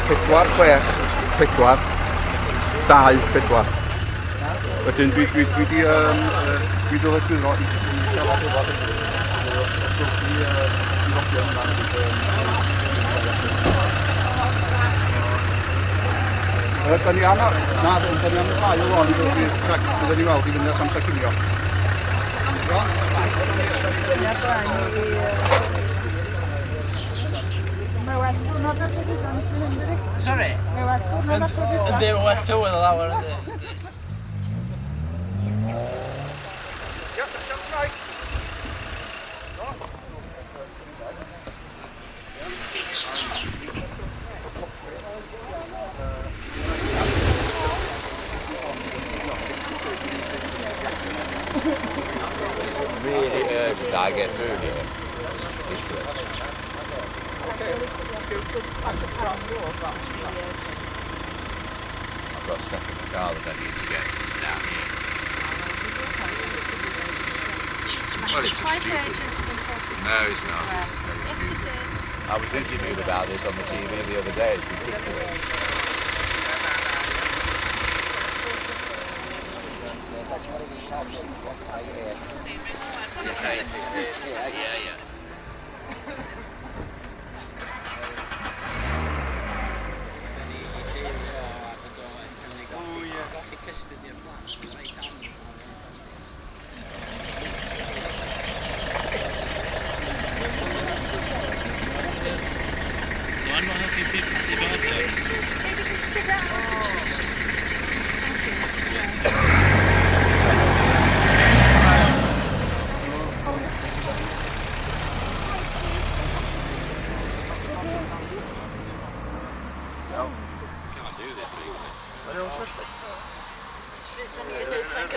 Pedwar, chwech, pedwar, dau, pedwar. Wedyn dwi wedi dod y swyddfa i siarad efo'r stwff i rogion yma. Da ni am y ddau o lon i ddod i'r trac, byddwn ni weld i fyny at amser cinio. Sorry? Ynddi, mae'n well tywydd o lawer, ynddi. Really urgent I get through here. Ridiculous. I've got stuff in the car that I need to get down here. Well, it's quite urgent and important. No, it's not. Yes, it is. I was interviewed about this on the TV the other day. It's ridiculous. Yeah. I'm not helping people see bad though. Maybe consider our situation. Thank you. Can't do this legally. Spruta ner huset.